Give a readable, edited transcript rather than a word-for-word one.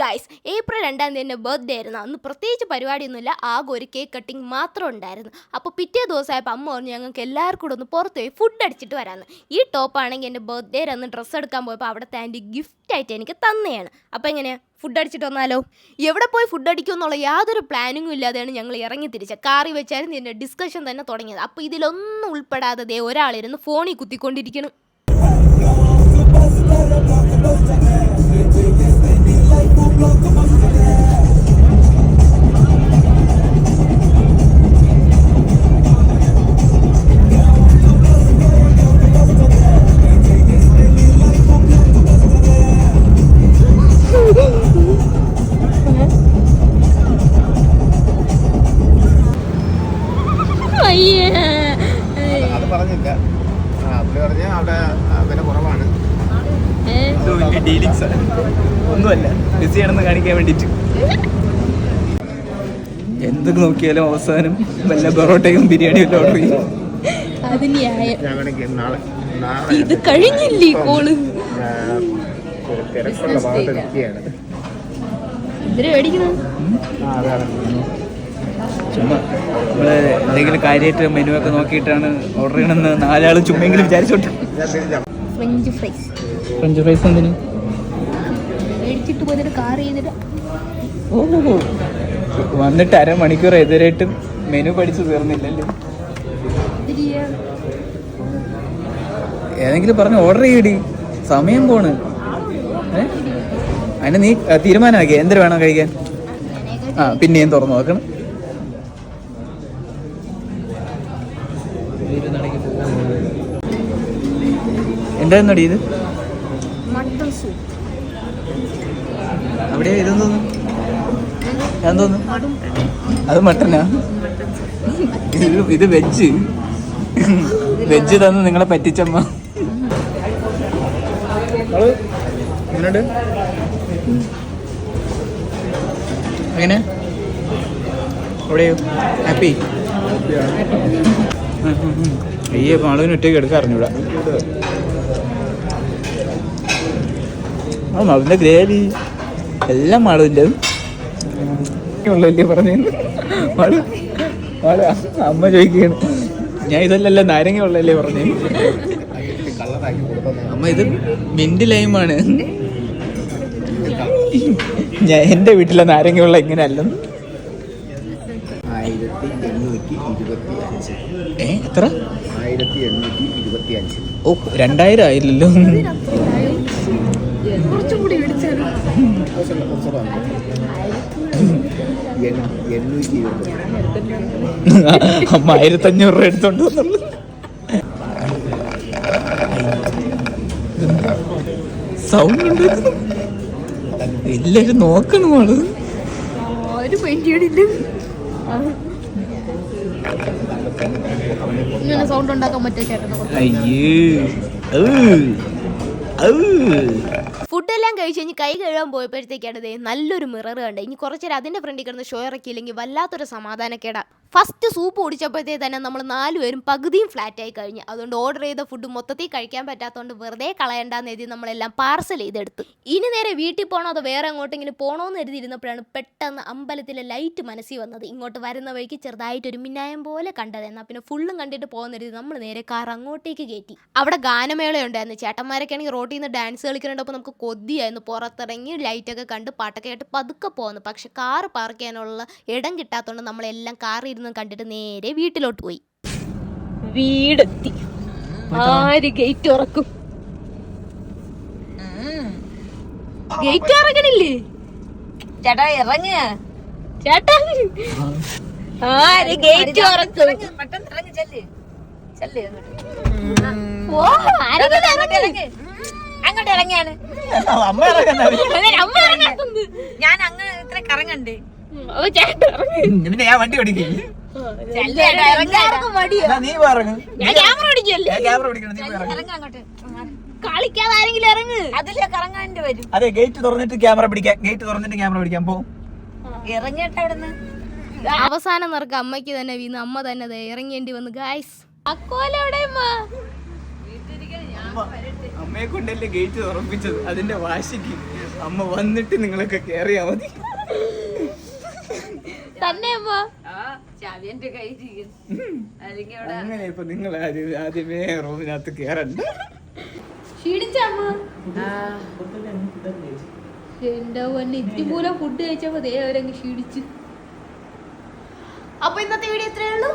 Guys, April 2 എൻ്റെ birthday ആയിരുന്നു. അന്ന് പ്രത്യേകിച്ച് പരിപാടിയൊന്നുമില്ല, ആകെ ഒരു കേക്ക് കട്ടിങ് മാത്രം ഉണ്ടായിരുന്നു. അപ്പോൾ പിറ്റേ ദിവസമായപ്പോൾ അമ്മ പറഞ്ഞു ഞങ്ങൾക്ക് എല്ലാവർക്കും കൂടെ ഒന്ന് പുറത്ത് പോയി ഫുഡ് അടിച്ചിട്ട് വരാമെന്ന്. ഈ ടോപ്പാണെങ്കിൽ എൻ്റെ ബർത്ത്ഡേ അന്ന് ഡ്രസ്സ് എടുക്കാൻ പോയപ്പോൾ അവിടുത്തെ ആൻറ്റി ഗിഫ്റ്റായിട്ട് എനിക്ക് തന്നെയാണ്. അപ്പോൾ എങ്ങനെയാണ് ഫുഡ് അടിച്ചിട്ട് വന്നാലോ? എവിടെ പോയി ഫുഡ് അടിക്കും എന്നുള്ള യാതൊരു പ്ലാനിങ്ങും ഇല്ലാതെയാണ് ഞങ്ങൾ ഇറങ്ങി തിരിച്ചത്. കാറി വെച്ചായിരുന്നു ഇതിൻ്റെ ഡിസ്കഷൻ തന്നെ തുടങ്ങിയത്. അപ്പോൾ ഇതിലൊന്നും ഉൾപ്പെടാതെ ഒരാളിരുന്ന് ഫോണിൽ കുത്തിക്കൊണ്ടിരിക്കണം. അത് പറഞ്ഞില്ല. പറഞ്ഞ അവിടെ വില കുറവാണ്. വലിയ ഡീലിങ്സ് ഒന്നുമല്ല, ബിസിയാണെന്ന് കാണിക്കാൻ വേണ്ടിട്ട്. എന്തൊക്കെ നോക്കിയാലും അവസാനം വല്ല പൊറോട്ടയും ബിരിയാണിയും എല്ലാം ഓർഡർ ചെയ്യും. ഇത് കഴിഞ്ഞില്ലേ കോള്? തിരക്കുള്ള ഭാഗത്ത് നിൽക്കുകയാണ്. ചുമ്മാ നമ്മള് എന്തെങ്കിലും കാര്യമായിട്ട് മെനു ഒക്കെ നോക്കിയിട്ടാണ് ഓർഡർ ചെയ്യണമെന്ന് നാലാളും ചുമ്മെങ്കിലും വിചാരിച്ചോട്ടെ. ഫ്രഞ്ച് ഫ്രൈസ് എന്തിനു? ഓ, വന്നിട്ട് അരമണിക്കൂർ എതിരായിട്ട് മെനു പഠിച്ചു തീർന്നില്ലല്ലോ. ഏതെങ്കിലും പറഞ്ഞ് ഓർഡർ ചെയ്യടി, സമയം പോണ്. അതിന് നീ തീരുമാനമാക്കി എന്തൊരു വേണം കഴിക്കാൻ. പിന്നെയും തുറന്നു നോക്കണം. എന്തായിരുന്നടി ഇത്? അവിടെ ഇതെന്തോന്നു? എന്തോന്നു? അത് മട്ടനാ? ഇത് വെജ്. വെജ് തന്ന് നിങ്ങളെ പറ്റിച്ചമ്മ. എങ്ങനെ എവിടെയോ ഹാപ്പി? അയ്യേ, മാളവിന് ഒറ്റയ്ക്ക് എടുക്കാൻ അറിഞ്ഞൂടാ. മാളവിൻ്റെ ഗ്രേവി എല്ലാം മാളവിൻ്റെ ഉള്ളല്ലേ പറഞ്ഞു. മാള് മാള് അമ്മ ചോദിക്കുകയാണ്, ഞാൻ ഇതല്ലല്ലോ നാരങ്ങ ഉള്ളല്ലേ പറഞ്ഞു. അമ്മ ഇത് മിന്റ് ലൈമാണ്. ഞാൻ എൻ്റെ വീട്ടിലെ നാരങ്ങ ഉള്ള ഇങ്ങനെ അല്ലെന്ന്. 1825. എത്ര? 1825. ഓ, 2000 ആയില്ലല്ലോ. അമ്മ 1500 രൂപ എടുത്തോണ്ട് വന്നുള്ളൂ. സൗണ്ട് ഉണ്ട്, എല്ലാരും നോക്കണം. ആള് സൗണ്ട് ഉണ്ടാക്കാൻ പറ്റിയ ചേട്ടൻ. അയ്യേ, ഫുഡെല്ലാം കഴിച്ച് കഴിഞ്ഞ് കൈ കഴുകാൻ പോയപ്പോഴത്തേക്കാണ് നല്ലൊരു മിറർ കണ്ടത്. ഇനി കുറച്ച് നേരം അതിൻ്റെ ഫ്രണ്ടിൽ കിടന്ന് ഷോ ഇറക്കിയില്ലെങ്കിൽ വല്ലാത്തൊരു സമാധാനക്കേടാ. ഫസ്റ്റ് സൂപ്പ് കുടിച്ചപ്പോഴത്തേ തന്നെ നമ്മൾ 4 പേരും പകുതിയും ഫ്ലാറ്റായി കഴിഞ്ഞു. അതുകൊണ്ട് ഓർഡർ ചെയ്ത ഫുഡ് മൊത്തത്തിൽ കഴിക്കാൻ പറ്റാത്തതുകൊണ്ട് വെറുതെ കളയണ്ടെന്ന് എഴുതി നമ്മളെല്ലാം പാർസൽ ചെയ്തെടുത്തു. ഇനി നേരെ വീട്ടിൽ പോകണോ അതോ വേറെ എങ്ങോട്ടെങ്കിലും പോകണമെന്ന് എഴുതിയിരുന്നപ്പോഴാണ് പെട്ടെന്ന് അമ്പലത്തിലെ ലൈറ്റ് മനസ്സിൽ വന്നത്. ഇങ്ങോട്ട് വരുന്ന വഴിക്ക് ചെറുതായിട്ടൊരു മിന്നായം പോലെ കണ്ടത്. എന്നാൽ പിന്നെ ഫുള്ളും കണ്ടിട്ട് പോകുന്ന എഴുതി നമ്മൾ നേരെ കാർ അങ്ങോട്ടേക്ക് കയറ്റി. അവിടെ ഗാനമേള ഉണ്ടായിരുന്നു. ചേട്ടന്മാരൊക്കെ ആണെങ്കിൽ റോട്ടിൽ നിന്ന് ഡാൻസ് കളിക്കുന്നുണ്ടപ്പോൾ നമുക്ക് കൊതിയായിരുന്നു. പുറത്തിറങ്ങി ലൈറ്റൊക്കെ കണ്ട് പാട്ടൊക്കെ ആയിട്ട് പതുക്കെ പോകുന്നു. പക്ഷെ കാർ പാർക്ക് ചെയ്യാനുള്ള ഇടം കിട്ടാത്തതുകൊണ്ട് നമ്മളെല്ലാം കാറിൽ കണ്ടിട്ട് നേരെ വീട്ടിലോട്ട് പോയി. വീടെത്തി. ആര് ഗേറ്റ് തുറക്കും? ഗേറ്റ് തുറക്കണില്ലേ ചേട്ടാ? ഇറങ്ങ ചേട്ടാ, ആര് ഗേറ്റ് തുറക്കും? അങ്ങോട്ട് ഇറങ്ങിയാണ് ഞാൻ അങ്ങ് ഇത്ര കറങ്ങണ്ടേ? ഞാൻ വണ്ടി ഓടിക്കും. കളിക്കാതെ ആരെങ്കിലും ഇറങ്ങ്. അതിലെ കറങ്ങാണ്ട് വരും. അതെ, ഗേറ്റ് തുറന്നിട്ട് ക്യാമറ പിടിക്കാൻ പോകും. ഇറങ്ങിയിട്ട് അവിടുന്ന് അവസാനം നിറക്ക അമ്മയ്ക്ക് തന്നെ വീണ്. അമ്മ തന്നെ ഇറങ്ങേണ്ടി വന്നു. ഗായ്സ്, അമ്മയെ കൊണ്ടല്ലേ ഗേറ്റ് തുറപ്പിച്ചത്, അതിന്റെ വാശിക്ക് അമ്മ വന്നിട്ട് നിങ്ങളൊക്കെ കേറിയാ മതി. തന്നെ അമ്മ അങ്ങനെ ഇപ്പൊ നിങ്ങൾ ആദ്യമേ റൂമിനകത്ത് കേറണ്ട. ക്ഷീണിച്ചമ്മ എന്റെ പൊന്നെ ഇത്തിമൂല ഫുഡ് കഴിച്ചപ്പോ ദേ അവരങ്ങ് ക്ഷീണിച്ചു. അപ്പൊ ഇന്നത്തെ വീഡിയോ ഇത്രയേ ഉള്ളൂ.